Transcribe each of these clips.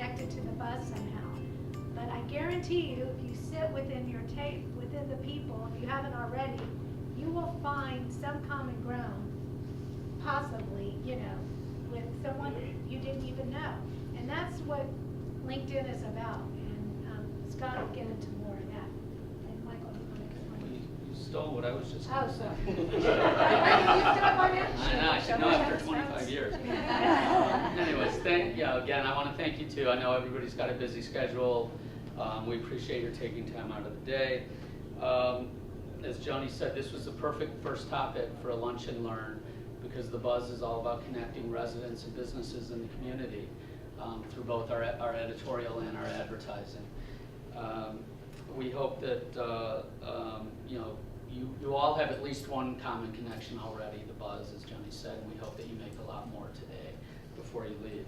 connected to the buzz somehow. But I guarantee you, if you sit within your within the people, if you haven't already, you will find some common ground, possibly, with someone you didn't even know. And that's what LinkedIn is about. And Scott will get into more of that. And Michael, you want to comment? You stole what I was just Oh, going to say. sorry. You still have one in? I know, I should know after 25 years. Anyways, again, I want to thank you too. I know everybody's got a busy schedule. We appreciate your taking time out of the day. As Joni said, this was the perfect first topic for a lunch and learn, because the buzz is all about connecting residents and businesses in the community through both our editorial and our advertising. We hope that you all have at least one common connection already, the buzz, as Joni said, and we hope that you make a lot more today before you leave.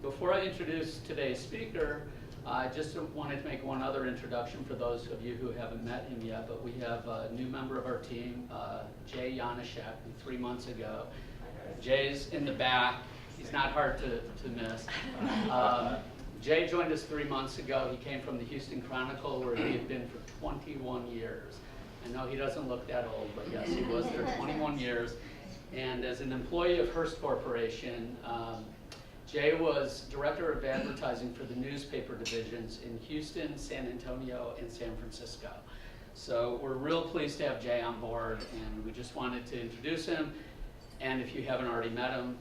Before I introduce today's speaker, I just wanted to make one other introduction for those of you who haven't met him yet, but we have a new member of our team, Jay Janaszek, who 3 months ago. Jay's in the back. He's not hard to miss. Jay joined us 3 months ago. He came from the Houston Chronicle, where he had been for 21 years. I know he doesn't look that old, but yes, he was there 21 years. And as an employee of Hearst Corporation, Jay was director of advertising for the newspaper divisions in Houston, San Antonio, and San Francisco. So we're real pleased to have Jay on board, and we just wanted to introduce him. And if you haven't already met him,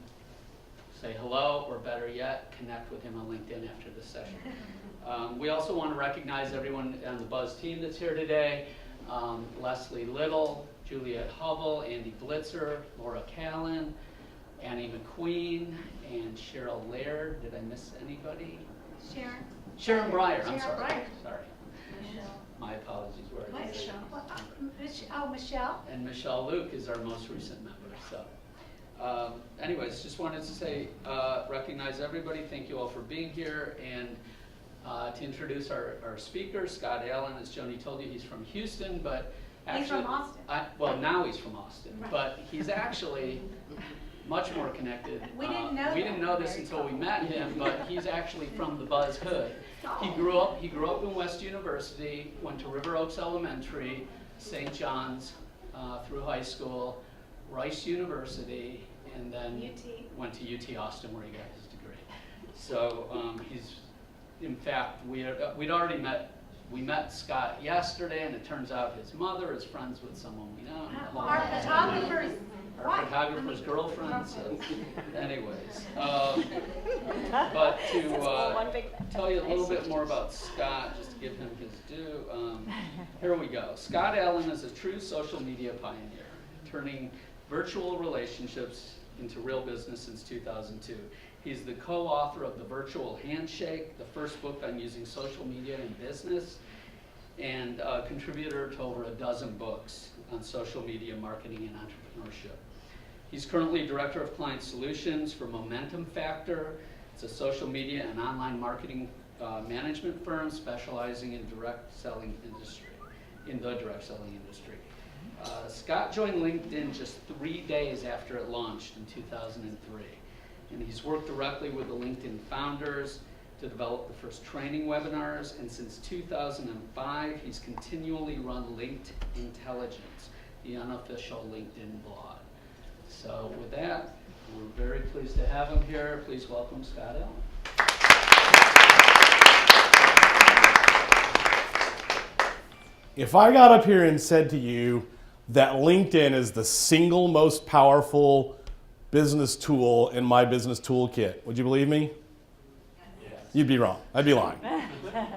say hello, or better yet, connect with him on LinkedIn after this session. We also want to recognize everyone on the Buzz team that's here today. Leslie Little, Juliet Hubble, Andy Blitzer, Laura Callan, Annie McQueen, and Cheryl Laird. Did I miss anybody? Sharon Breyer, I'm sorry. Sorry. Michelle. My apologies. Michelle. And Michelle Luke is our most recent member. So, anyways, just wanted to say, recognize everybody. Thank you all for being here. And to introduce our speaker, Scott Allen. As Joni told you, he's from Houston, but actually, he's from Austin. Well, now he's from Austin, right. But he's actually much more connected. We didn't know this until we met him, but he's actually from the Buzz Hood. He grew up in West University, went to River Oaks Elementary, St. John's through high school, Rice University, and then went to UT Austin, where he got his degree. So in fact, we'd already met. We met Scott yesterday, and it turns out his mother is friends with someone we know. Our photographer's girlfriend. So, anyways, but to tell you a little bit more about Scott, just to give him his due, here we go. Scott Allen is a true social media pioneer, turning virtual relationships into real business since 2002. He's the co-author of The Virtual Handshake, the first book on using social media in business, and a contributor to over a dozen books on social media marketing and entrepreneurship. He's currently Director of Client Solutions for Momentum Factor. It's a social media and online marketing management firm specializing in the direct selling industry. Scott joined LinkedIn just 3 days after it launched in 2003. And he's worked directly with the LinkedIn founders to develop the first training webinars, and since 2005, he's continually run Linked Intelligence, the unofficial LinkedIn blog. So with that, we're very pleased to have him here. Please welcome Scott Allen. If I got up here and said to you that LinkedIn is the single most powerful business tool in my business toolkit, would you believe me? Yes. You'd be wrong. I'd be lying.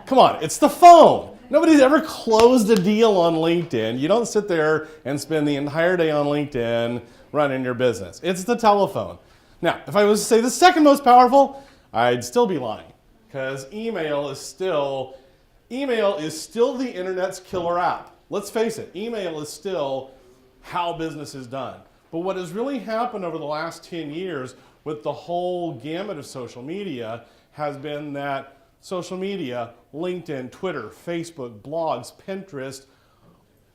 Come on, it's the phone. Nobody's ever closed a deal on LinkedIn. You don't sit there and spend the entire day on LinkedIn running your business. It's the telephone. Now, if I was to say the second most powerful, I'd still be lying, because email is still the internet's killer app. Let's face it, email is still how business is done. But what has really happened over the last 10 years with the whole gamut of social media has been that social media, LinkedIn, Twitter, Facebook, blogs, Pinterest,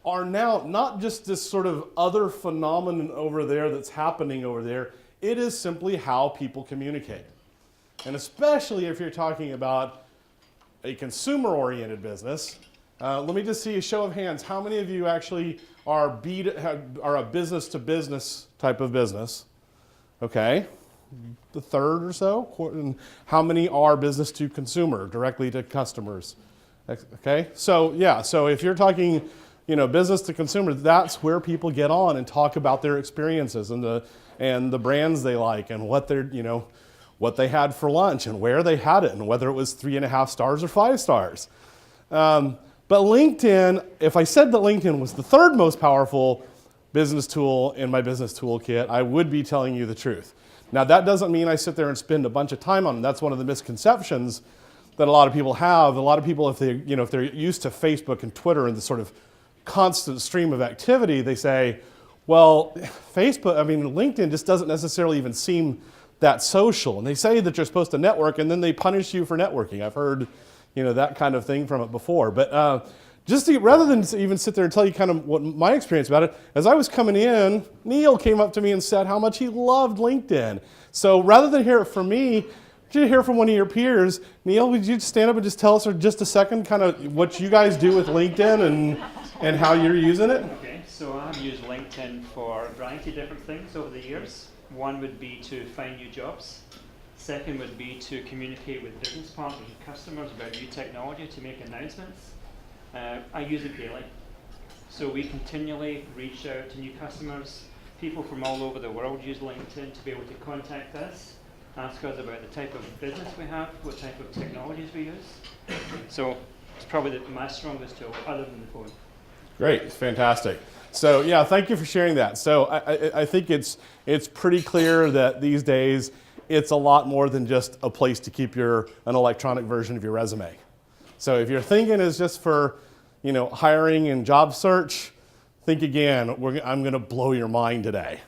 are now not just this sort of other phenomenon over there that's happening over there. It is simply how people communicate. And especially if you're talking about a consumer-oriented business. Let me just see a show of hands. How many of you actually are a business-to-business type of business? Okay, the third or so. And how many are business-to-consumer, directly to customers? Okay, so yeah, so if you're talking, business-to-consumer, that's where people get on and talk about their experiences and the brands they like and what they're, what they had for lunch and where they had it and whether it was 3.5 stars or 5 stars. But LinkedIn, if I said that LinkedIn was the third most powerful business tool in my business toolkit, I would be telling you the truth. Now that doesn't mean I sit there and spend a bunch of time on it. That's one of the misconceptions that a lot of people have. A lot of people, if they're used to Facebook and Twitter and the sort of constant stream of activity, they say, well, LinkedIn just doesn't necessarily even seem that social. And they say that you're supposed to network and then they punish you for networking. I've heard, that kind of thing from it before. But rather than even sit there and tell you kind of what my experience about it, as I was coming in, Neil came up to me and said how much he loved LinkedIn. So rather than hear it from me, did you hear from one of your peers? Neil, would you stand up and just tell us for just a second kind of what you guys do with LinkedIn and how you're using it? Okay, so I've used LinkedIn for a variety of different things over the years. One would be to find new jobs. Second would be to communicate with business partners and customers about new technology to make announcements. I use it daily. So we continually reach out to new customers. People from all over the world use LinkedIn to be able to contact us, ask us about the type of business we have, what type of technologies we use. So it's probably my strongest tool other than the phone. Great, fantastic. So yeah, thank you for sharing that. So I think it's pretty clear that these days it's a lot more than just a place to keep an electronic version of your resume. So if you're thinking it's just for hiring and job search, think again. I'm going to blow your mind today.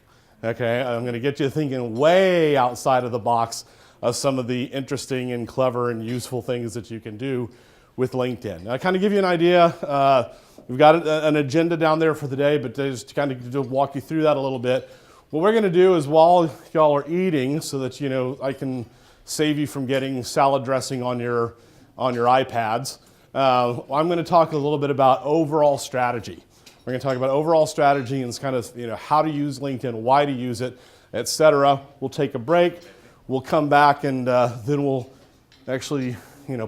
Okay, I'm going to get you thinking way outside of the box of some of the interesting and clever and useful things that you can do with LinkedIn. Now, I kind of give you an idea. We've got an agenda down there for the day, but just to kind of walk you through that a little bit. What we're going to do is while y'all are eating, so that I can save you from getting salad dressing on your iPads, I'm going to talk a little bit about overall strategy. We're going to talk about overall strategy and kind of how to use LinkedIn, why to use it, etc. We'll take a break. We'll come back and then we'll actually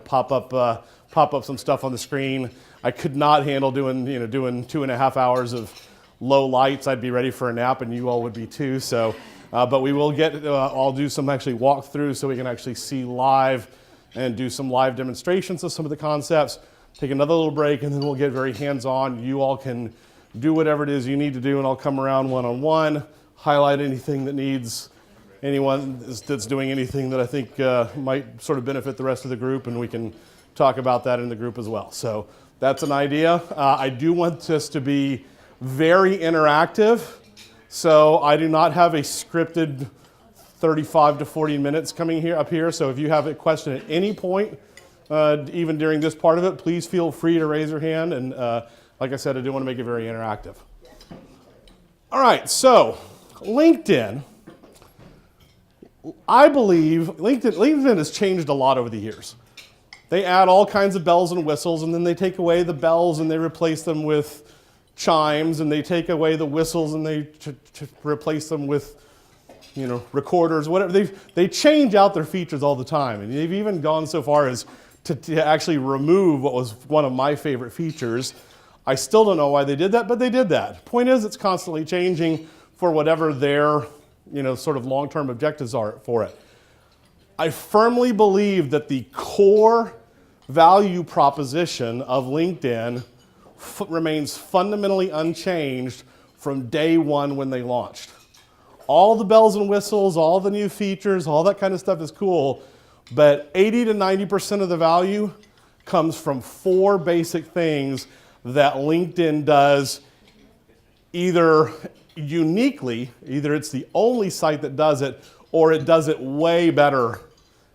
pop up some stuff on the screen. I could not handle doing 2.5 hours of low lights. I'd be ready for a nap, and you all would be too. So, but we will I'll do some actually walkthroughs so we can actually see live and do some live demonstrations of some of the concepts. Take another little break, and then we'll get very hands-on. You all can do whatever it is you need to do, and I'll come around one-on-one, highlight anything that needs anyone that's doing anything that I think might sort of benefit the rest of the group, and we can talk about that in the group as well. So that's an idea. I do want this to be very interactive, so I do not have a scripted 35 to 40 minutes coming up here. So if you have a question at any point, even during this part of it, please feel free to raise your hand. And like I said, I do want to make it very interactive. All right, so LinkedIn. I believe LinkedIn has changed a lot over the years. They add all kinds of bells and whistles, and then they take away the bells and they replace them with chimes, and they take away the whistles and they replace them with recorders, whatever. They change out their features all the time, and they've even gone so far as to actually remove what was one of my favorite features. I still don't know why they did that, but they did that. Point is, it's constantly changing for whatever their sort of long-term objectives are for it. I firmly believe that the core value proposition of LinkedIn remains fundamentally unchanged from day one when they launched. All the bells and whistles, all the new features, all that kind of stuff is cool, but 80 to 90% of the value comes from 4 basic things that LinkedIn does either uniquely, either it's the only site that does it, or it does it way better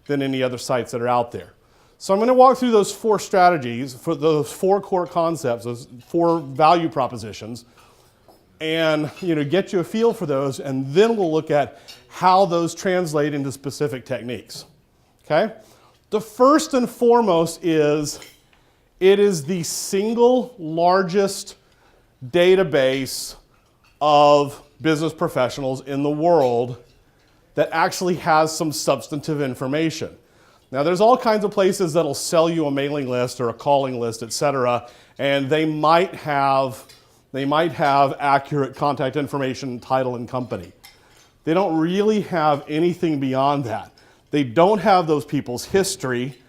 than any other sites that are out there. So I'm going to walk through those 4 strategies, for those 4 core concepts, those 4 value propositions, and get you a feel for those, and then we'll look at how those translate into specific techniques. Okay? The first and foremost is it is the single largest database of business professionals in the world that actually has some substantive information. Now, there's all kinds of places that'll sell you a mailing list or a calling list, etc., and they might have accurate contact information, title, and company. They don't really have anything beyond that. They don't have those people's history.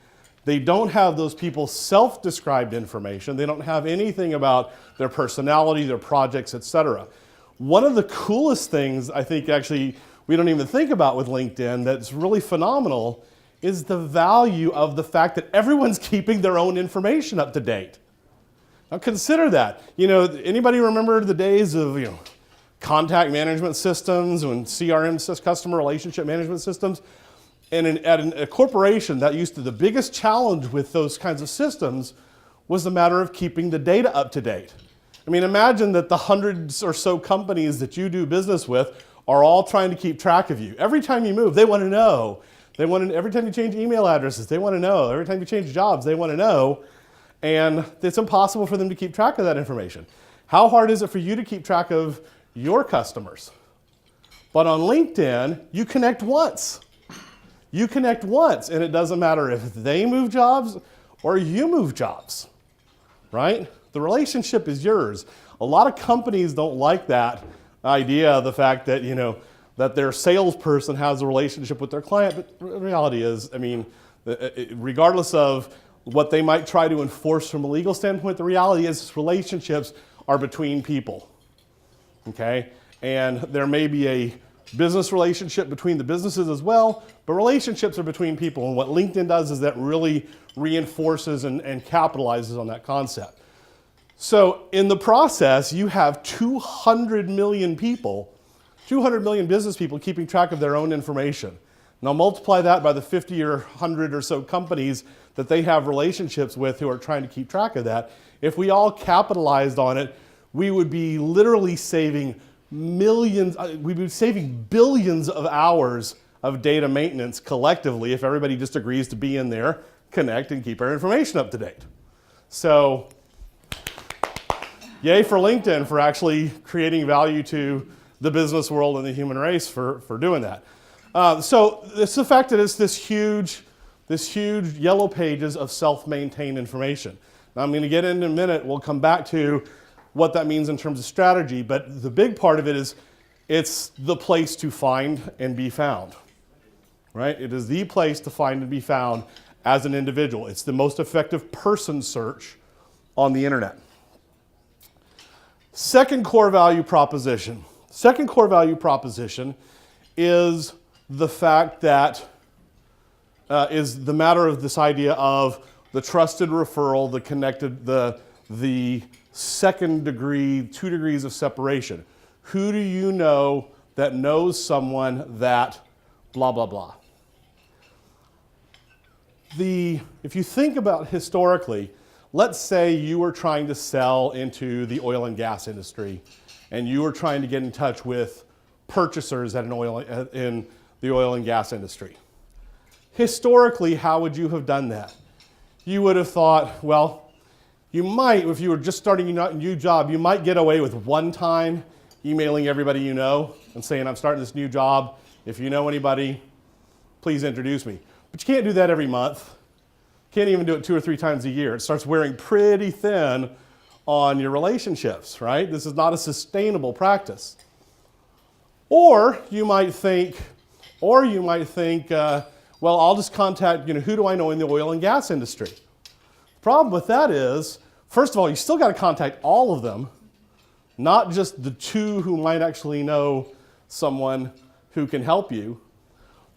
They don't have those people's self-described information. They don't have anything about their personality, their projects, etc. One of the coolest things I think actually we don't even think about with LinkedIn that's really phenomenal is the value of the fact that everyone's keeping their own information up to date. Now consider that. Anybody remember the days of contact management systems and CRM, customer relationship management systems? And at a corporation, that used to the biggest challenge with those kinds of systems was the matter of keeping the data up to date. I mean, imagine that the hundreds or so companies that you do business with are all trying to keep track of you. Every time you move, they want to know. Every time you change email addresses, they want to know. Every time you change jobs, they want to know. And it's impossible for them to keep track of that information. How hard is it for you to keep track of your customers? But on LinkedIn, you connect once. You connect once, and it doesn't matter if they move jobs or you move jobs, right? The relationship is yours. A lot of companies don't like that idea, the fact that, that their salesperson has a relationship with their client, but the reality is, regardless of what they might try to enforce from a legal standpoint, the reality is relationships are between people, okay? And there may be a business relationship between the businesses as well, but relationships are between people, and what LinkedIn does is that really reinforces and capitalizes on that concept. So in the process, you have 200 million people, 200 million business people keeping track of their own information. Now multiply that by the 50 or 100 or so companies that they have relationships with who are trying to keep track of that. If we all capitalized on it, we would be literally saving we'd be saving billions of hours of data maintenance collectively if everybody just agrees to be in there, connect, and keep our information up to date. So, yay for LinkedIn for actually creating value to the business world and the human race for doing that. So it's the fact that it's this huge yellow pages of self-maintained information. Now I'm going to get into in a minute. We'll come back to what that means in terms of strategy, but the big part of it is it's the place to find and be found, right? It is the place to find and be found as an individual. It's the most effective person search on the internet. Second core value proposition. Second core value proposition is the fact that is the matter of this idea of the trusted referral, the connected, the second degree, 2 degrees of separation. Who do you know that knows someone that blah, blah, blah? If you think about historically, let's say you were trying to sell into the oil and gas industry, and you were trying to get in touch with purchasers in the oil and gas industry. Historically, how would you have done that? You would have thought, well, you might, if you were just starting a new job, you might get away with one time emailing everybody you know and saying, I'm starting this new job. If you know anybody, please introduce me. But you can't do that every month. Can't even do it 2 or 3 times a year. It starts wearing pretty thin on your relationships, right? This is not a sustainable practice. Or you might think, well, I'll just contact, who do I know in the oil and gas industry? The problem with that is, first of all, you still got to contact all of them, not just the 2 who might actually know someone who can help you.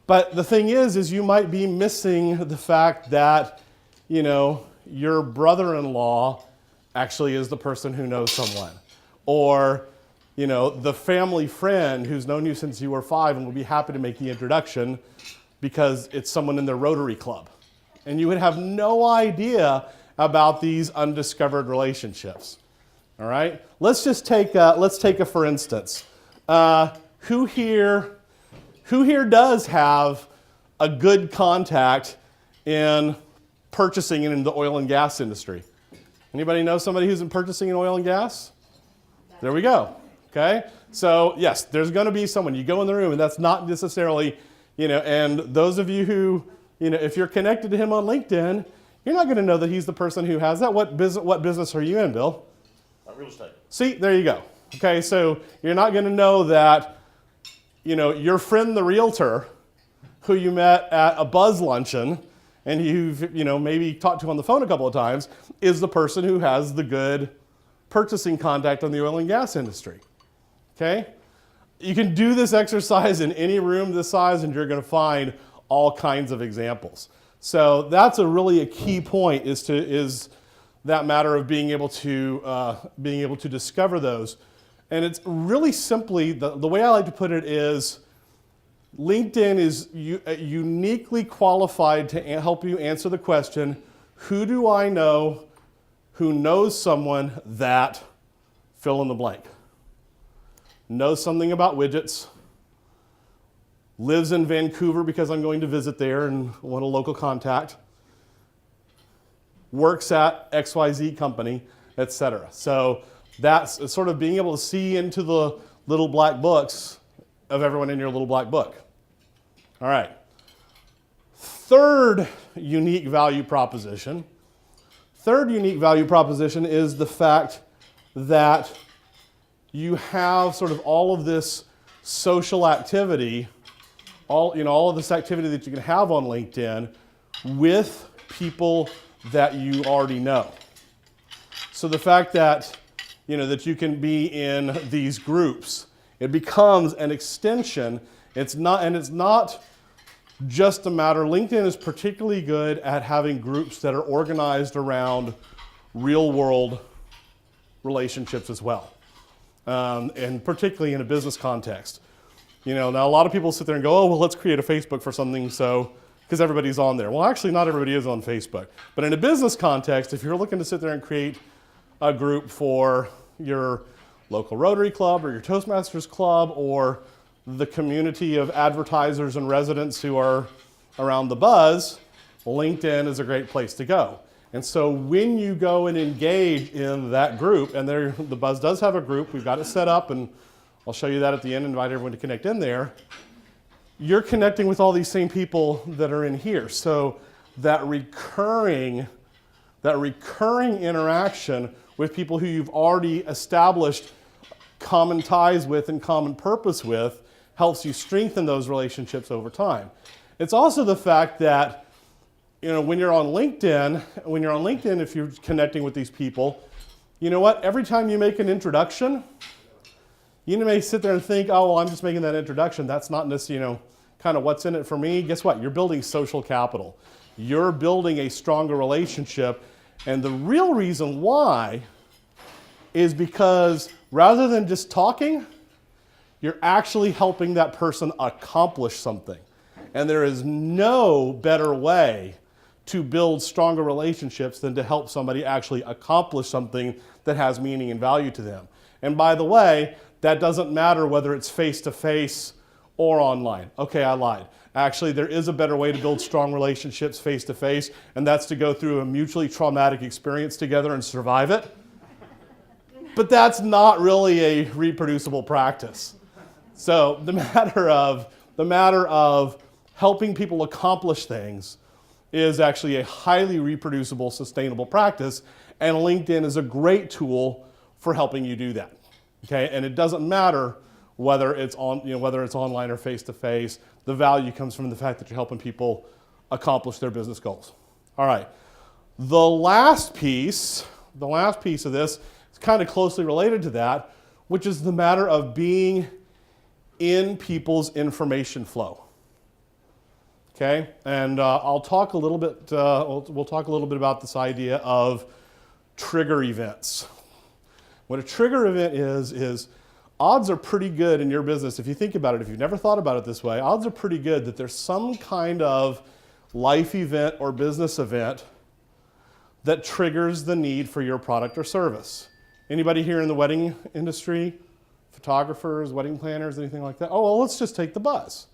But the thing is you might be missing the fact that, your brother-in-law actually is the person who knows someone. Or, the family friend who's known you since you were 5 and will be happy to make the introduction because it's someone in their Rotary Club. And you would have no idea about these undiscovered relationships. All right? Let's take a for instance. Who here does have a good contact in purchasing in the oil and gas industry? Anybody know somebody who's in purchasing in oil and gas? There we go. Okay? So yes, there's going to be someone. You go in the room, and that's not necessarily, and those of you who, if you're connected to him on LinkedIn, you're not going to know that he's the person who has that. What business are you in, Bill? Real estate. See, there you go. Okay, so you're not going to know that, your friend the realtor who you met at a buzz luncheon and you've, maybe talked to on the phone a couple of times is the person who has the good purchasing contact on the oil and gas industry. Okay? You can do this exercise in any room this size and you're going to find all kinds of examples. So that's really a key point is that matter of being able to discover those. And it's really simply, the way I like to put it is, LinkedIn is uniquely qualified to help you answer the question, who do I know who knows someone that fill in the blank? Knows something about widgets, lives in Vancouver because I'm going to visit there and want a local contact, works at XYZ company, etc. So that's sort of being able to see into the little black books of everyone in your little black book. All right. Third unique value proposition is the fact that you have sort of all of this social activity, all of this activity that you can have on LinkedIn with people that you already know. So the fact that that you can be in these groups, it becomes an extension. It's not just a matter. LinkedIn is particularly good at having groups that are organized around real world relationships as well, and particularly in a business context. Now a lot of people sit there and go, oh, well, let's create a Facebook for something because everybody's on there. Well, actually, not everybody is on Facebook. But in a business context, if you're looking to sit there and create a group for your local Rotary Club or your Toastmasters Club or the community of advertisers and residents who are around the buzz, LinkedIn is a great place to go. And so when you go and engage in that group, and the buzz does have a group, we've got it set up, and I'll show you that at the end, invite everyone to connect in there, you're connecting with all these same people that are in here. So that recurring interaction with people who you've already established common ties with and common purpose with helps you strengthen those relationships over time. It's also the fact that when you're on LinkedIn, if you're connecting with these people, you know what? Every time you make an introduction, you may sit there and think, oh, well, I'm just making that introduction. That's not necessarily, kind of what's in it for me. Guess what? You're building social capital. You're building a stronger relationship. And the real reason why is because rather than just talking, you're actually helping that person accomplish something. And there is no better way to build stronger relationships than to help somebody actually accomplish something that has meaning and value to them. And by the way, that doesn't matter whether it's face-to-face or online. Okay, I lied. Actually, there is a better way to build strong relationships face-to-face, and that's to go through a mutually traumatic experience together and survive it. But that's not really a reproducible practice. So the matter of helping people accomplish things is actually a highly reproducible, sustainable practice, and LinkedIn is a great tool for helping you do that. Okay, and it doesn't matter whether it's online or face-to-face. The value comes from the fact that you're helping people accomplish their business goals. All right, the last piece of this is kind of closely related to that, which is the matter of being in people's information flow. Okay, and I'll talk a little bit. We'll talk a little bit about this idea of trigger events. What a trigger event is odds are pretty good in your business. If you think about it, if you've never thought about it this way, odds are pretty good that there's some kind of life event or business event that triggers the need for your product or service. Anybody here in the wedding industry? Photographers, wedding planners, anything like that? Oh, well, let's just take the buzz.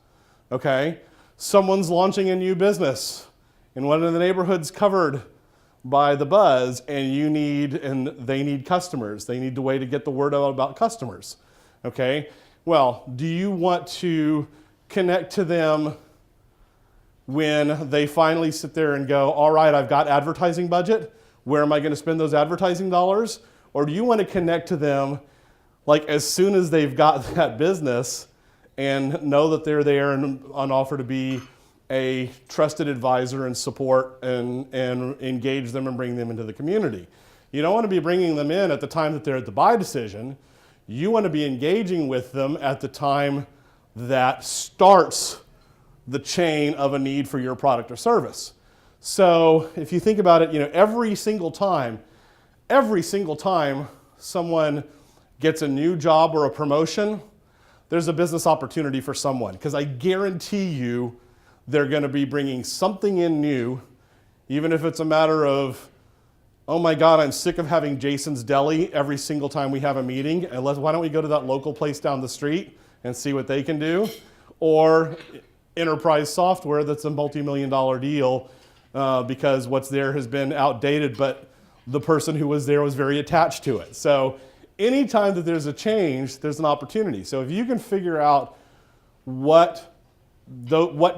Okay? Someone's launching a new business in one of the neighborhoods covered by the buzz, and they need customers. They need a way to get the word out about customers. Okay? Well, do you want to connect to them when they finally sit there and go, all right, I've got advertising budget. Where am I going to spend those advertising dollars? Or do you want to connect to them like as soon as they've got that business and know that they're there and on offer to be a trusted advisor and support and engage them and bring them into the community? You don't want to be bringing them in at the time that they're at the buy decision. You want to be engaging with them at the time that starts the chain of a need for your product or service. So if you think about it, every single time someone gets a new job or a promotion, there's a business opportunity for someone, because I guarantee you they're going to be bringing something in new, even if it's a matter of, oh my God, I'm sick of having Jason's Deli every single time we have a meeting. Why don't we go to that local place down the street and see what they can do? Or enterprise software that's a multi-million-dollar deal because what's there has been outdated, but the person who was there was very attached to it. So anytime that there's a change, there's an opportunity. So if you can figure out what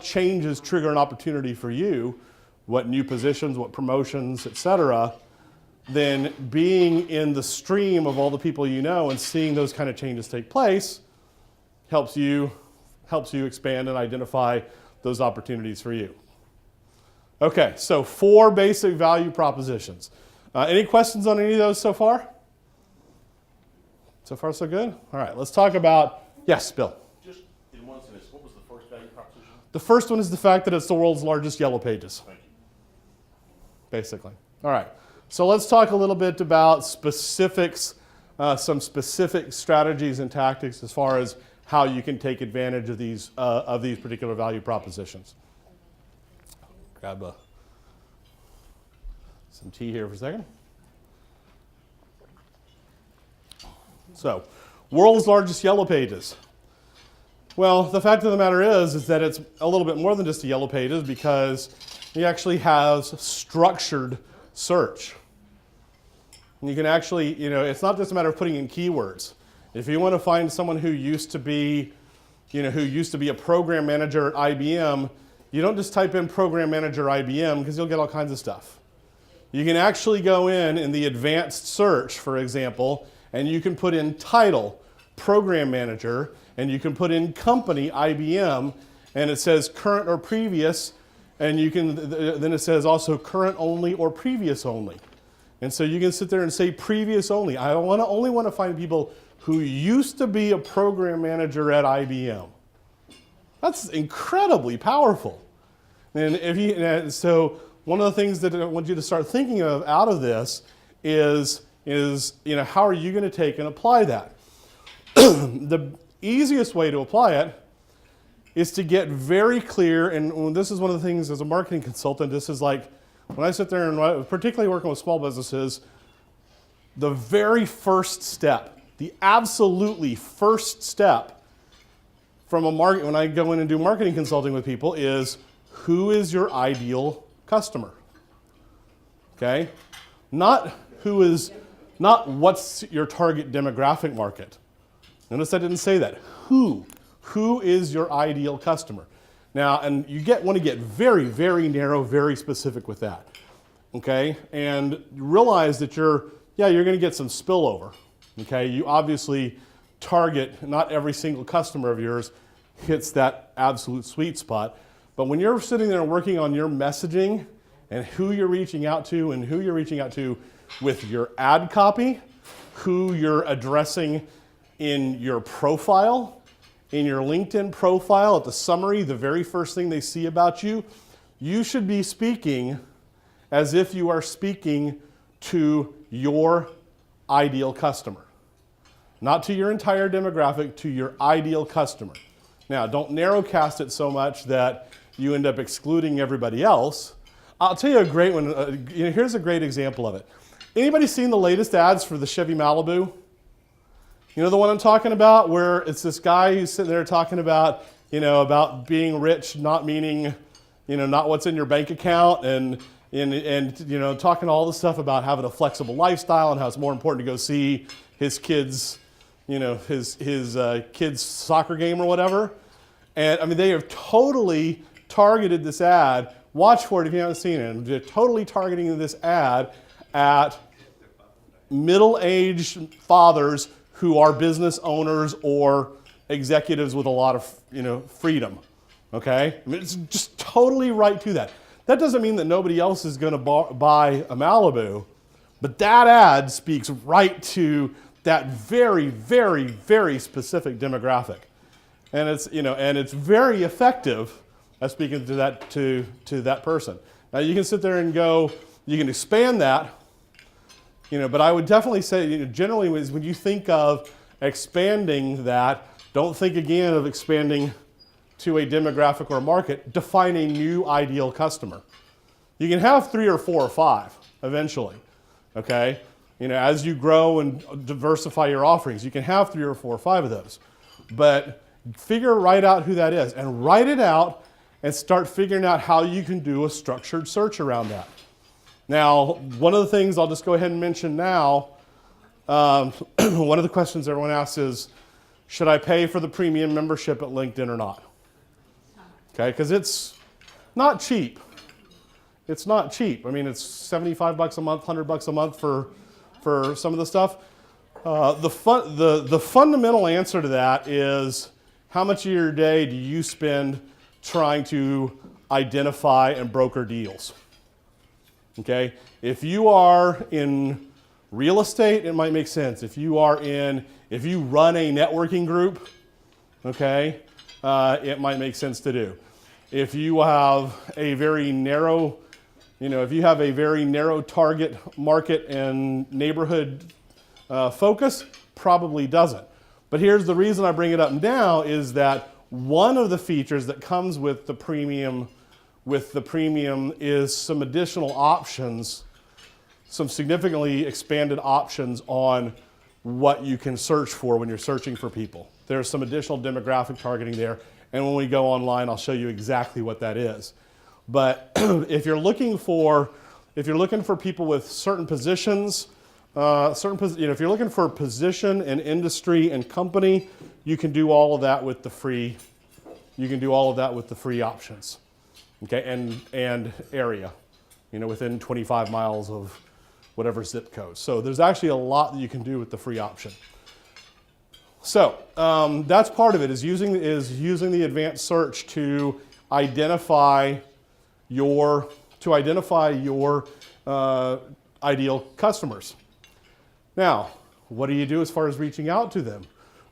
changes trigger an opportunity for you, what new positions, what promotions, et cetera, then being in the stream of all the people you know and seeing those kind of changes take place helps you expand and identify those opportunities for you. Okay, so 4 basic value propositions. Any questions on any of those so far? So far, so good? All right, let's talk about, yes, Bill. Just in one sentence, what was the first value proposition? The first one is the fact that it's the world's largest yellow pages. Thank you. Basically. All right, so let's talk a little bit about specifics, some specific strategies and tactics as far as how you can take advantage of these particular value propositions. Grab some tea here for a second. So, world's largest yellow pages. Well, the fact of the matter is that it's a little bit more than just a yellow pages, because it actually has structured search. And you can actually, it's not just a matter of putting in keywords. If you want to find someone who used to be a program manager at IBM, you don't just type in program manager IBM, because you'll get all kinds of stuff. You can actually go in the advanced search, for example, and you can put in title, program manager, and you can put in company, IBM, and it says current or previous, and then it says also current only or previous only. And so you can sit there and say previous only. I only want to find people who used to be a program manager at IBM. That's incredibly powerful. And so one of the things that I want you to start thinking of out of this is how are you going to take and apply that? The easiest way to apply it is to get very clear, and this is one of the things as a marketing consultant, this is like, when I sit there and particularly working with small businesses, the very first step, the absolutely first step from when I go in and do marketing consulting with people is, who is your ideal customer? Okay? Not what's your target demographic market. Notice I didn't say that. Who is your ideal customer? Now, and you want to get very, very narrow, very specific with that. Okay? And realize that you're going to get some spillover. Okay? You obviously target, not every single customer of yours hits that absolute sweet spot. But when you're sitting there working on your messaging and who you're reaching out to and who you're reaching out to with your ad copy, who you're addressing in your profile, in your LinkedIn profile, at the summary, the very first thing they see about you, you should be speaking as if you are speaking to your ideal customer. Not to your entire demographic, to your ideal customer. Now, don't narrowcast it so much that you end up excluding everybody else. I'll tell you a great one. Here's a great example of it. Anybody seen the latest ads for the Chevy Malibu? You know the one I'm talking about, where it's this guy who's sitting there talking about about being rich not meaning, not what's in your bank account, and talking all the stuff about having a flexible lifestyle and how it's more important to go see his kids, his kids' soccer game or whatever. And I mean, they have totally targeted this ad. Watch for it if you haven't seen it. They're totally targeting this ad at middle-aged fathers who are business owners or executives with a lot of, freedom. Okay? I mean, it's just totally right to that. That doesn't mean that nobody else is going to buy a Malibu, but that ad speaks right to that very, very, very specific demographic. And it's very effective at speaking to that person. Now you can sit there and go, you can expand that, but I would definitely say, generally when you think of expanding that, don't think again of expanding to a demographic or a market. Define a new ideal customer. You can have 3 or 4 or 5 eventually, okay? As you grow and diversify your offerings, you can have 3 or 4 or 5 of those. But write out who that is, and write it out and start figuring out how you can do a structured search around that. Now, one of the things I'll just go ahead and mention now, one of the questions everyone asks is, should I pay for the premium membership at LinkedIn or not? Okay, because it's not cheap. It's not cheap. I mean, it's $75 a month, $100 a month for some of the stuff. The fundamental answer to that is, how much of your day do you spend trying to identify and broker deals? Okay, if you are in real estate, it might make sense. If you run a networking group, okay, it might make sense to do. If you have a very narrow, target market and neighborhood focus, probably doesn't. But here's the reason I bring it up now is that one of the features that comes with the premium is some additional options, some significantly expanded options on what you can search for when you're searching for people. There's some additional demographic targeting there, and when we go online, I'll show you exactly what that is. But if you're looking for people with certain positions, if you're looking for position and industry and company, you can do all of that with the free. You can do all of that with the free options, okay, and area, within 25 miles of whatever zip code. So there's actually a lot that you can do with the free option. So that's part of it, is using the advanced search to identify your ideal customers. Now, what do you do as far as reaching out to them?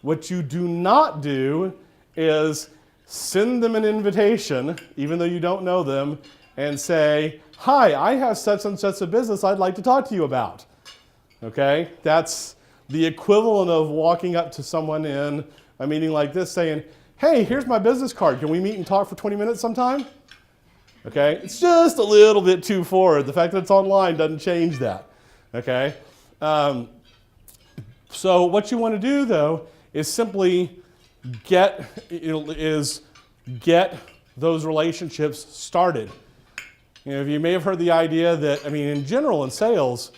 What you do not do is send them an invitation, even though you don't know them, and say, hi, I have such and such a business I'd like to talk to you about. Okay? That's the equivalent of walking up to someone in a meeting like this saying, hey, here's my business card. Can we meet and talk for 20 minutes sometime? Okay? It's just a little bit too forward. The fact that it's online doesn't change that. Okay? So what you want to do, though, is simply get those relationships started. You may have heard the idea that, in general in sales,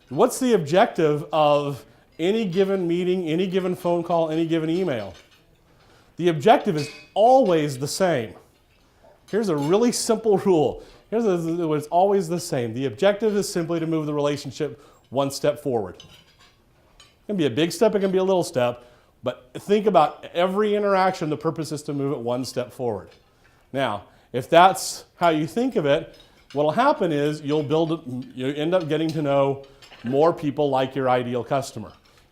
what's the objective of any given meeting, any given phone call, any given email? The objective is always the same. Here's a really simple rule. It's always the same. The objective is simply to move the relationship one step forward. It can be a big step, it can be a little step, but think about every interaction, the purpose is to move it one step forward. Now, if that's how you think of it, what'll happen is you end up getting to know more people like your ideal customer.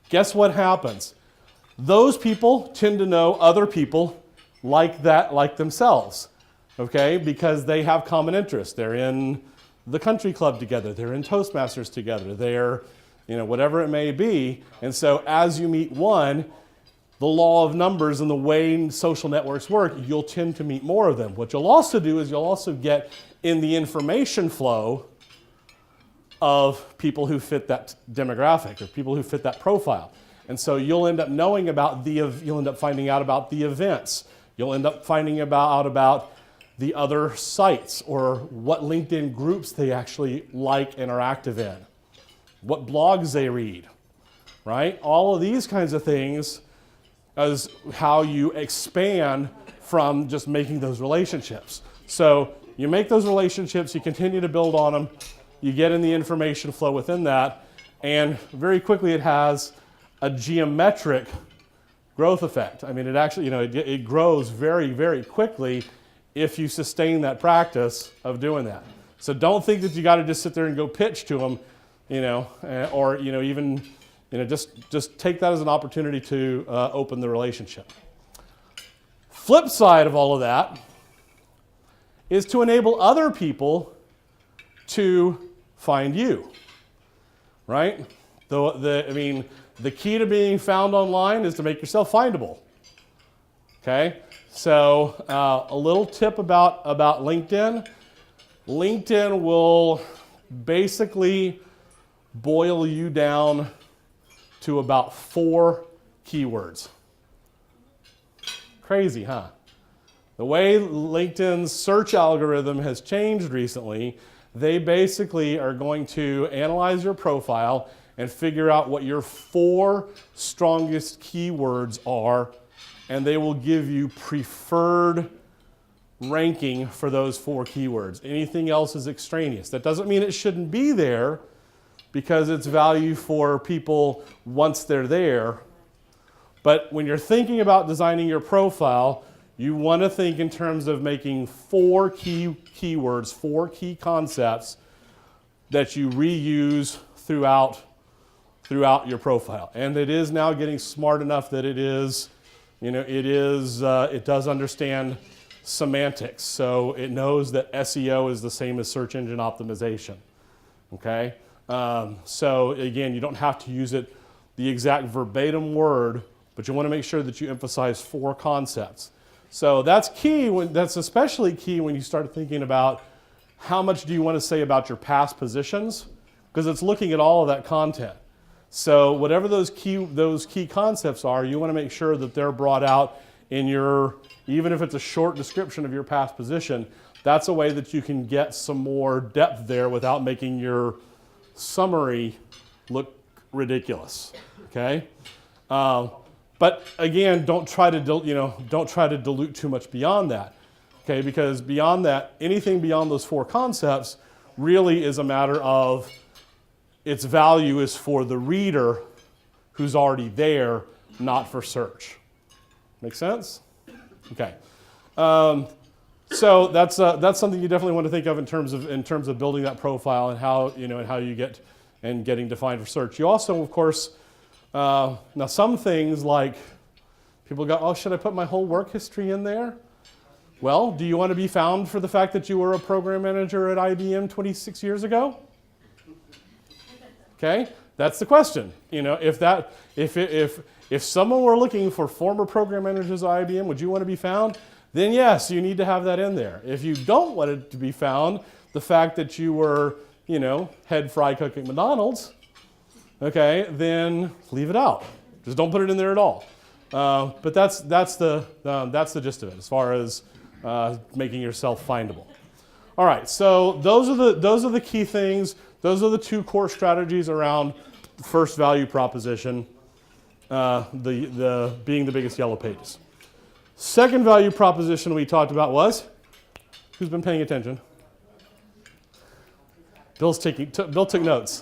Guess what happens? Those people tend to know other people like themselves, okay? Because they have common interests. They're in the country club together, they're in Toastmasters together, they're, whatever it may be. And so as you meet one, the law of numbers and the way social networks work, you'll tend to meet more of them. What you'll also do is you'll also get in the information flow of people who fit that demographic or people who fit that profile. And so you'll end up finding out about the events. You'll end up finding out about the other sites or what LinkedIn groups they actually like and are active in, what blogs they read, right? All of these kinds of things is how you expand from just making those relationships. So you make those relationships, you continue to build on them, you get in the information flow within that, and very quickly it has a geometric growth effect. I mean, it actually, it grows very, very quickly if you sustain that practice of doing that. So don't think that you got to just sit there and go pitch to them, or even just take that as an opportunity to open the relationship. Flip side of all of that is to enable other people to find you, right? The key to being found online is to make yourself findable. Okay, so a little tip about LinkedIn. LinkedIn will basically boil you down to about 4 keywords. Crazy, huh? The way LinkedIn's search algorithm has changed recently, they basically are going to analyze your profile and figure out what your 4 strongest keywords are, and they will give you preferred ranking for those 4 keywords. Anything else is extraneous. That doesn't mean it shouldn't be there, because it's value for people once they're there. But when you're thinking about designing your profile, you want to think in terms of making 4 keywords, 4 key concepts that you reuse throughout your profile. And it is now getting smart enough that it does understand semantics. So it knows that SEO is the same as search engine optimization. Okay? So again, you don't have to use it the exact verbatim word, but you want to make sure that you emphasize 4 concepts. So that's key. That's especially key when you start thinking about how much do you want to say about your past positions, because it's looking at all of that content. So whatever those key concepts are, you want to make sure that they're brought out in your, even if it's a short description of your past position, that's a way that you can get some more depth there without making your summary look ridiculous. Okay. But again, don't try to dilute too much beyond that, okay? Because beyond that, anything beyond those 4 concepts really is a matter of its value is for the reader who's already there, not for search. Make sense? Okay. So that's something you definitely want to think of in terms of building that profile and how you get and getting defined for search. You also, of course. Now some things like people go, oh, should I put my whole work history in there? Well, do you want to be found for the fact that you were a program manager at IBM 26 years ago? Okay, that's the question. If someone were looking for former program managers at IBM, would you want to be found? Then yes, you need to have that in there. If you don't want it to be found, the fact that you were, head fry cook at McDonald's, okay, then leave it out. Just don't put it in there at all. But that's the gist of it as far as making yourself findable. All right, so those are the key things. Those are the 2 core strategies around the first value proposition, the being the biggest yellow pages. Second value proposition we talked about was, who's been paying attention? Bill took notes.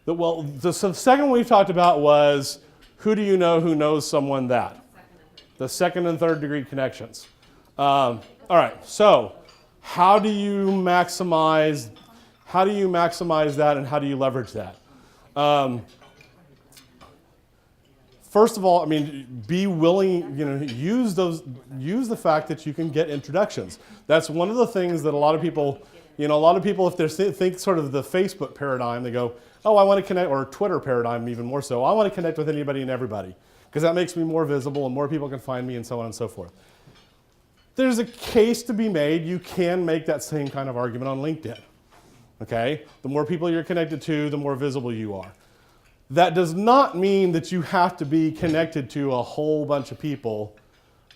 The second one we talked about was, who do you know who knows someone that? The second and third degree connections. All right, so how do you maximize that, and how do you leverage that? First of all, be willing, use the fact that you can get introductions. That's one of the things that a lot of people, if they think sort of the Facebook paradigm, they go, oh, I want to connect, or Twitter paradigm even more so, I want to connect with anybody and everybody, because that makes me more visible and more people can find me and so on and so forth. There's a case to be made. You can make that same kind of argument on LinkedIn. Okay? The more people you're connected to, the more visible you are. That does not mean that you have to be connected to a whole bunch of people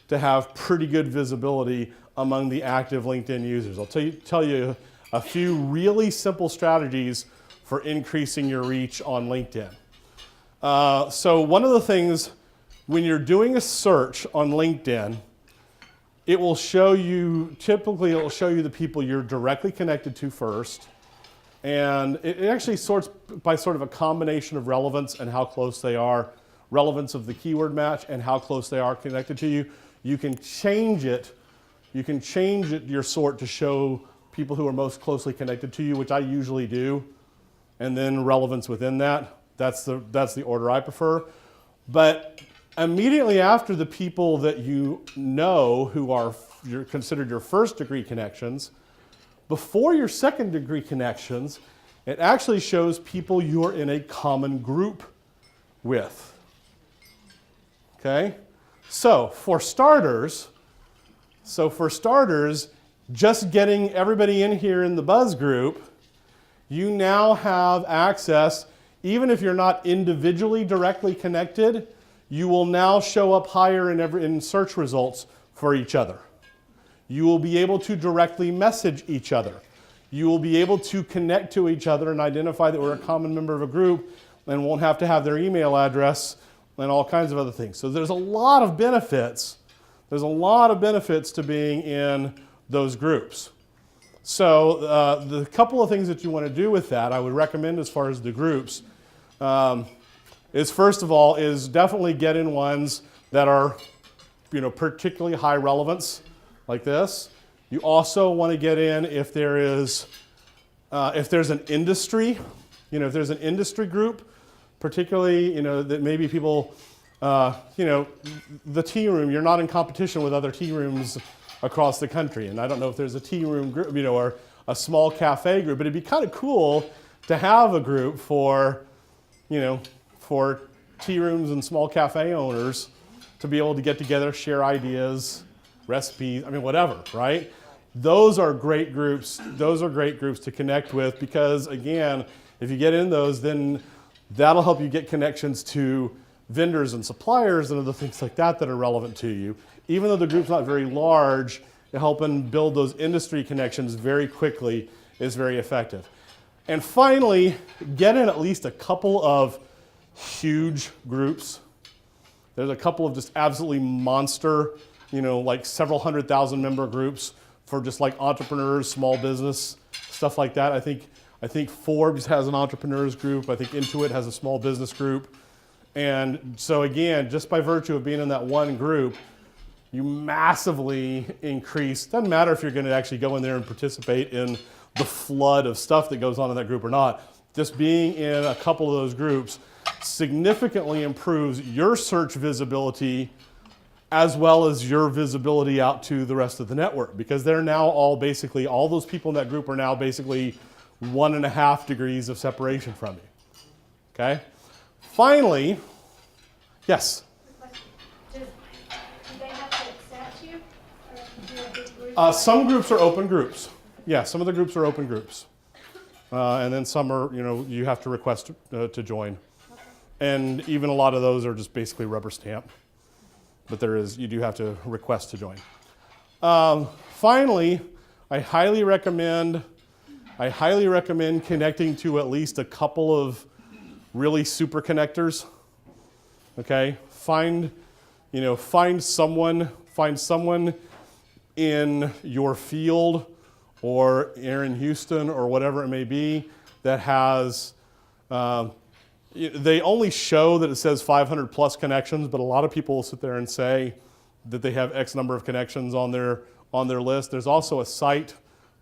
to have pretty good visibility among the active LinkedIn users. I'll tell you a few really simple strategies for increasing your reach on LinkedIn. So one of the things, when you're doing a search on LinkedIn, it will show you, typically it will show you the people you're directly connected to first. And it actually sorts by sort of a combination of relevance and how close they are, relevance of the keyword match and how close they are connected to you. You can change it, your sort to show people who are most closely connected to you, which I usually do, and then relevance within that. That's the order I prefer. But immediately after the people that you know who are considered your first degree connections, before your second degree connections, it actually shows people you're in a common group with. Okay? So for starters, just getting everybody in here in the Buzz group, you now have access, even if you're not individually directly connected, you will now show up higher in search results for each other. You will be able to directly message each other. You will be able to connect to each other and identify that we're a common member of a group and won't have to have their email address and all kinds of other things. So there's a lot of benefits. There's a lot of benefits to being in those groups. So the couple of things that you want to do with that, I would recommend as far as the groups, is first of all, is definitely get in ones that are, particularly high relevance, like this. You also want to get in if there's an industry, if there's an industry group, particularly, that maybe people, the tea room, you're not in competition with other tea rooms across the country. And I don't know if there's a tea room group, or a small cafe group, but it'd be kind of cool to have a group for tea rooms and small cafe owners to be able to get together, share ideas, recipes, whatever, right? Those are great groups. Those are great groups to connect with because, again, if you get in those, then that'll help you get connections to vendors and suppliers and other things like that that are relevant to you. Even though the group's not very large, helping build those industry connections very quickly is very effective. And finally, get in at least a couple of huge groups. There's a couple of just absolutely monster, like several 100,000 member groups for just like entrepreneurs, small business, stuff like that. I think Forbes has an entrepreneurs group. I think Intuit has a small business group. And so again, just by virtue of being in that one group, you massively increase, doesn't matter if you're going to actually go in there and participate in the flood of stuff that goes on in that group or not. Just being in a couple of those groups significantly improves your search visibility as well as your visibility out to the rest of the network because they're now all those people in that group are now basically 1.5 degrees of separation from you. Okay? Finally, yes? Do they have to accept you? Or do a big group? Some groups are open groups. Yeah, some of the groups are open groups. And then some are, you have to request to join. Okay. And even a lot of those are just basically rubber stamp. But you do have to request to join. Finally, I highly recommend connecting to at least a couple of really super connectors. Okay? Find someone in your field or here in Houston or whatever it may be that has, they only show that it says 500 plus connections, but a lot of people will sit there and say that they have X number of connections on their list. There's also a site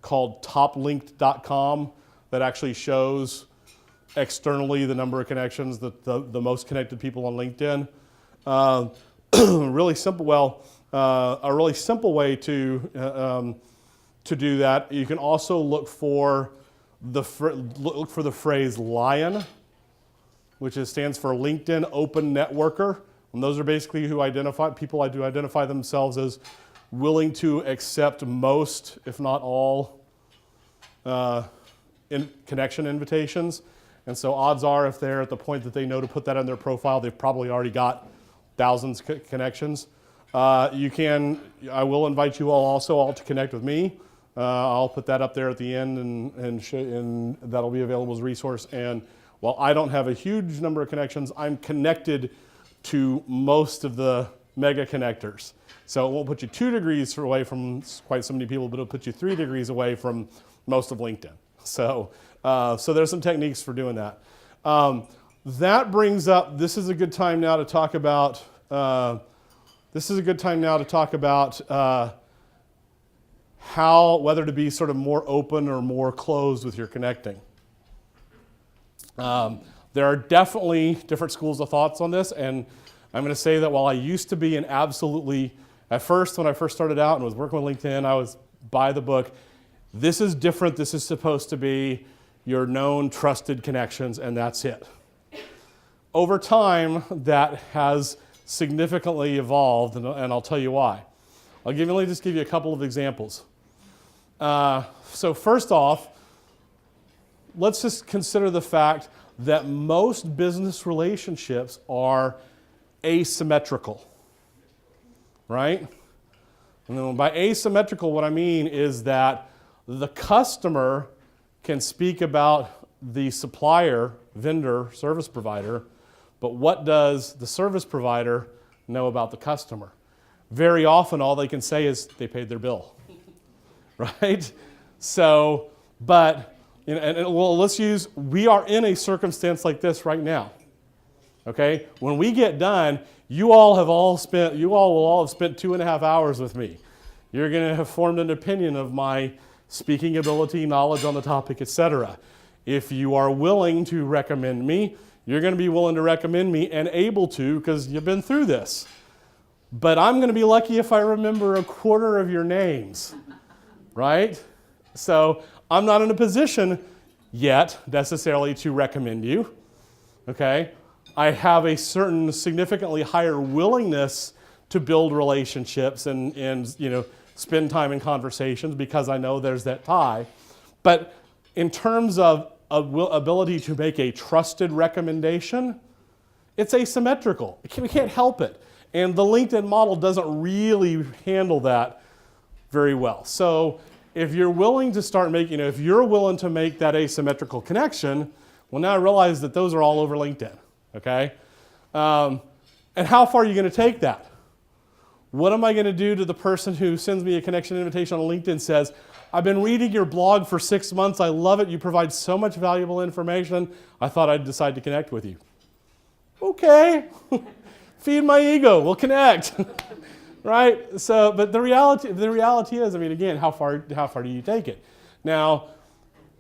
called toplinked.com that actually shows externally the number of connections that the most connected people on LinkedIn. A really simple way to do that. You can also look for the phrase LION, which stands for LinkedIn Open Networker. And those are basically people I do identify themselves as willing to accept most, if not all, connection invitations. And so odds are if they're at the point that they know to put that on their profile, they've probably already got thousands of connections. I will invite you all to connect with me. I'll put that up there at the end and that'll be available as a resource. And while I don't have a huge number of connections, I'm connected to most of the mega connectors. So it won't put you 2 degrees away from quite so many people, but it'll put you 3 degrees away from most of LinkedIn. So there's some techniques for doing that. That brings up, this is a good time now to talk about whether to be sort of more open or more closed with your connecting. There are definitely different schools of thoughts on this, and I'm going to say that while I used to be at first, when I first started out and was working with LinkedIn, I was by the book. This is different. This is supposed to be your known, trusted connections, and that's it. Over time, that has significantly evolved, and I'll tell you why. Let me just give you a couple of examples. So first off, let's just consider the fact that most business relationships are asymmetrical, right? And then by asymmetrical, what I mean is that the customer can speak about the supplier, vendor, service provider, but what does the service provider know about the customer? Very often, all they can say is they paid their bill, right? So, but, we are in a circumstance like this right now, okay? When we get done, you all will all have spent 2.5 hours with me. You're going to have formed an opinion of my speaking ability, knowledge on the topic, etc. If you are willing to recommend me, you're going to be willing to recommend me and able to because you've been through this. But I'm going to be lucky if I remember 1/4 of your names, right? So I'm not in a position yet necessarily to recommend you, okay? I have a certain significantly higher willingness to build relationships and spend time in conversations because I know there's that tie. But in terms of ability to make a trusted recommendation, it's asymmetrical. We can't help it. And the LinkedIn model doesn't really handle that very well. So if you're willing to start making, if you're willing to make that asymmetrical connection, well, now I realize that those are all over LinkedIn, okay? And how far are you going to take that? What am I going to do to the person who sends me a connection invitation on LinkedIn and says, I've been reading your blog for 6 months. I love it. You provide so much valuable information. I thought I'd decide to connect with you. Okay. Feed my ego. We'll connect. Right? So, but the reality is, again, how far do you take it? Now,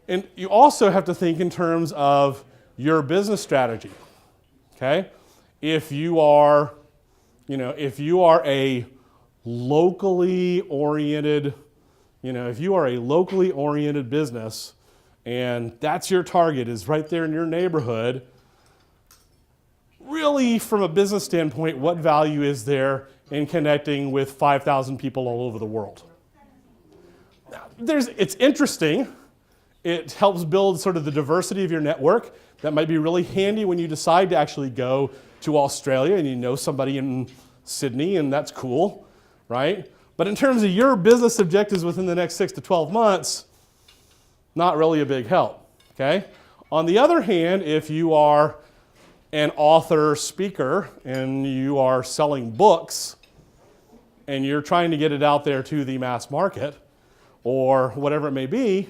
and you also have to think in terms of your business strategy. Okay? If you are a locally oriented, business and that's your target is right there in your neighborhood, really from a business standpoint, what value is there in connecting with 5,000 people all over the world? It's interesting. It helps build sort of the diversity of your network. That might be really handy when you decide to actually go to Australia and you know somebody in Sydney, and that's cool, right? But in terms of your business objectives within the next 6 to 12 months, not really a big help, okay? On the other hand, if you are an author, speaker, and you are selling books, and you're trying to get it out there to the mass market, or whatever it may be,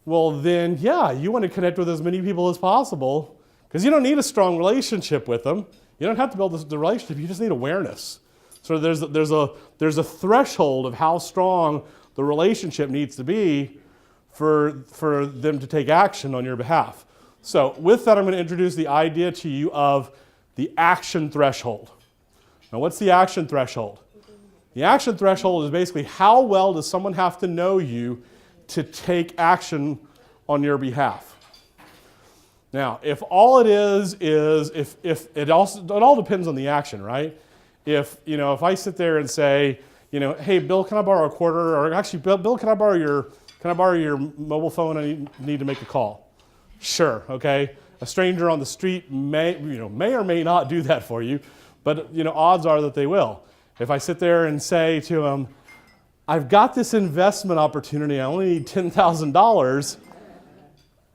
well then, yeah, you want to connect with as many people as possible, because you don't need a strong relationship with them. You don't have to build the relationship, you just need awareness. So there's a threshold of how strong the relationship needs to be for them to take action on your behalf. So with that, I'm going to introduce the idea to you of the action threshold. Now, what's the action threshold? The action threshold is basically how well does someone have to know you to take action on your behalf. Now, if all it is if it all depends on the action, right? If I sit there and say, hey, Bill, can I borrow $1/4? Or actually, Bill, can I borrow your mobile phone? I need to make a call. Sure, okay. A stranger on the street may or may not do that for you, but odds are that they will. If I sit there and say to them, I've got this investment opportunity, I only need $10,000,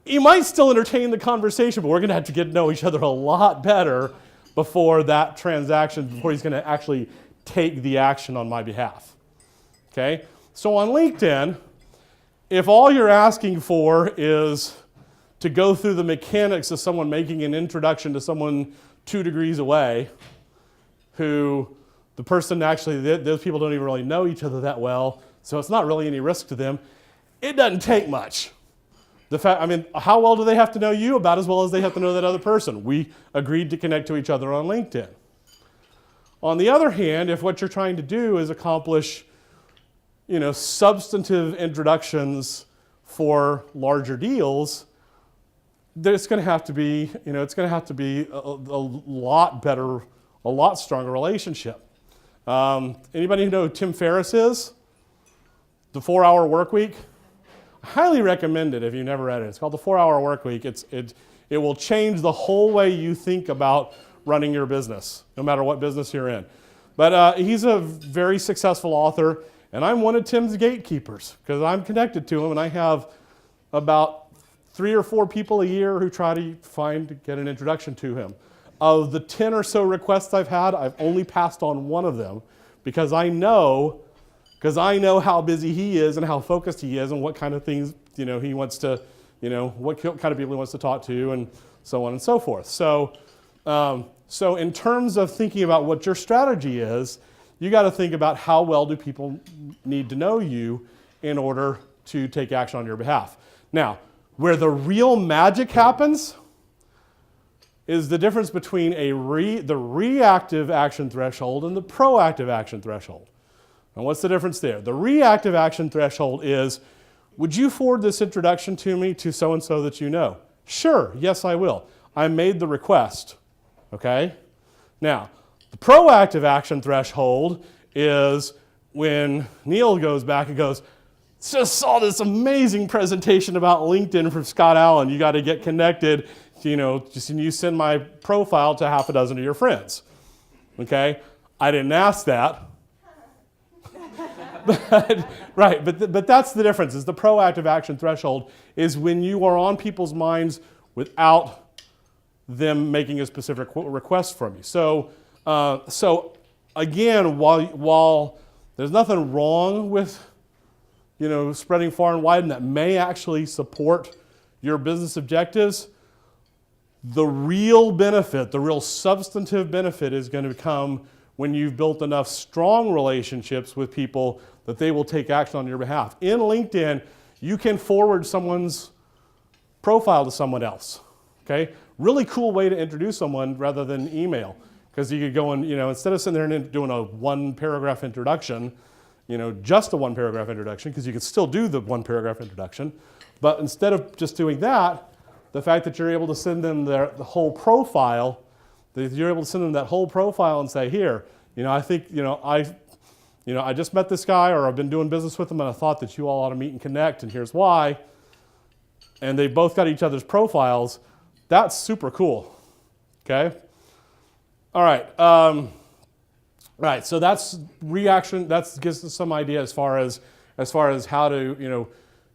you might still entertain the conversation, but we're going to have to get to know each other a lot better before that transaction, before he's going to actually take the action on my behalf. Okay? So on LinkedIn, if all you're asking for is to go through the mechanics of someone making an introduction to someone 2 degrees away, who the person actually, those people don't even really know each other that well, so it's not really any risk to them, it doesn't take much. How well do they have to know you? About as well as they have to know that other person. We agreed to connect to each other on LinkedIn. On the other hand, if what you're trying to do is accomplish substantive introductions for larger deals, it's going to have to be, a lot better, a lot stronger relationship. Anybody know who Tim Ferriss is? The 4-Hour Work Week? I highly recommend it if you've never read it. It's called The 4-Hour Work Week. It will change the whole way you think about running your business, no matter what business you're in. But he's a very successful author, and I'm one of Tim's gatekeepers because I'm connected to him, and I have about 3 or 4 people a year who try to get an introduction to him. Of the 10 or so requests I've had, I've only passed on one of them because I know how busy he is and how focused he is and what kind of things he wants to, what kind of people he wants to talk to and so on and so forth. So in terms of thinking about what your strategy is, you got to think about how well do people need to know you in order to take action on your behalf. Now, where the real magic happens is the difference between the reactive action threshold and the proactive action threshold. And what's the difference there? The reactive action threshold is, would you forward this introduction to me to so-and-so that you know? Sure, yes, I will. I made the request, okay? Now, the proactive action threshold is when Neil goes back and goes, just saw this amazing presentation about LinkedIn from Scott Allen. You got to get connected. You send my profile to half a dozen of your friends. Okay? I didn't ask that. But that's the difference. Is the proactive action threshold is when you are on people's minds without them making a specific request from you. So again, while there's nothing wrong with spreading far and wide, and that may actually support your business objectives, the real benefit, the real substantive benefit is going to come when you've built enough strong relationships with people that they will take action on your behalf. In LinkedIn, you can forward someone's profile to someone else, okay? Really cool way to introduce someone rather than email, because you could go and, instead of sitting there and doing a 1-paragraph introduction, just a 1-paragraph introduction, because you can still do the 1-paragraph introduction, but instead of just doing that, the fact that you're able to send them the whole profile, that you're able to send them that whole profile and say, here, I think, I just met this guy, or I've been doing business with him, and I thought that you all ought to meet and connect, and here's why. And they both got each other's profiles. That's super cool. Okay. All right. Right. So that's reaction. That gives us some idea as far as how to,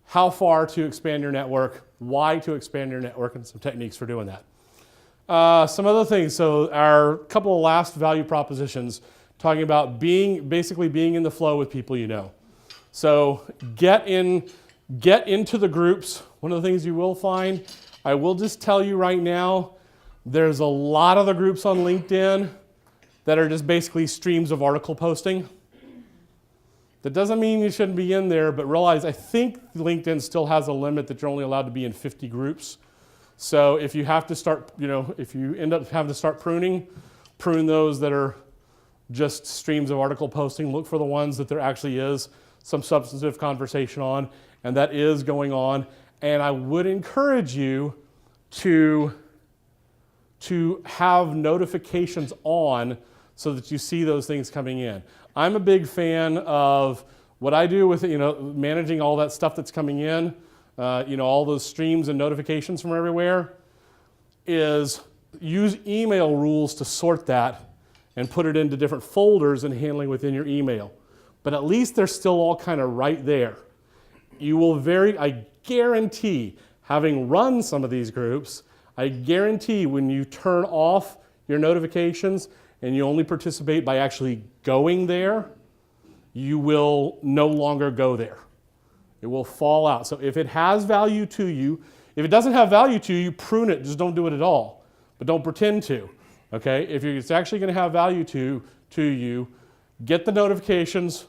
how far to expand your network, why to expand your network, and some techniques for doing that. Some other things. So our couple of last value propositions talking about basically being in the flow with people you know. So get into the groups. One of the things you will find, I will just tell you right now, there's a lot of the groups on LinkedIn that are just basically streams of article posting. That doesn't mean you shouldn't be in there, but realize I think LinkedIn still has a limit that you're only allowed to be in 50 groups. So if you have to start, if you end up having to start prune those that are just streams of article posting. Look for the ones that there actually is some substantive conversation on, and that is going on. And I would encourage you to have notifications on so that you see those things coming in. I'm a big fan of what I do with managing all that stuff that's coming in, all those streams and notifications from everywhere. is use email rules to sort that and put it into different folders and handling within your email. But at least they're still all kind of right there. You will I guarantee, having run some of these groups, I guarantee when you turn off your notifications and you only participate by actually going there, you will no longer go there. It will fall out. So if it has value to you, if it doesn't have value to you, prune it, just don't do it at all. But don't pretend to, okay? If it's actually gonna have value to you, get the notifications,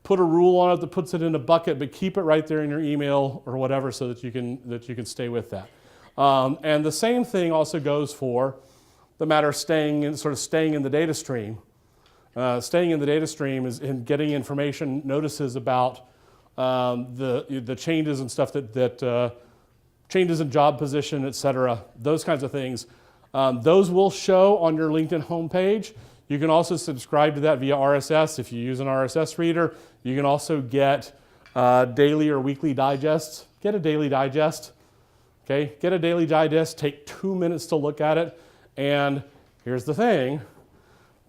put a rule on it that puts it in a bucket, but keep it right there in your email or whatever so that you can stay with that. And the same thing also goes for the matter of staying in the data stream. Staying in the data stream is in getting information, notices about the changes and stuff that changes in job position, et cetera, those kinds of things. Those will show on your LinkedIn homepage. You can also subscribe to that via RSS if you use an RSS reader. You can also get daily or weekly digests. Get a daily digest. Okay, get a daily digest, take 2 minutes to look at it, and here's the thing,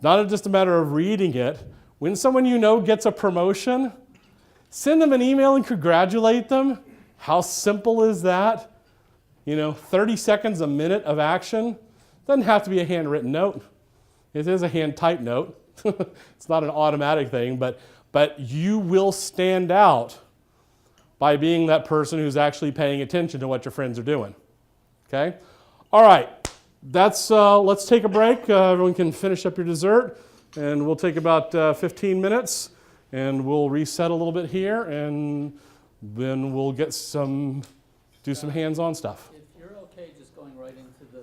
not just a matter of reading it. When someone you know gets a promotion, send them an email and congratulate them. How simple is that? 30 seconds, a minute of action. Doesn't have to be a handwritten note. It is a hand-typed note. It's not an automatic thing, but you will stand out by being that person who's actually paying attention to what your friends are doing. Okay? All right. Let's take a break. Everyone can finish up your dessert, and we'll take about 15 minutes, and we'll reset a little bit here, and then we'll do some hands-on stuff. If you're okay just going right into the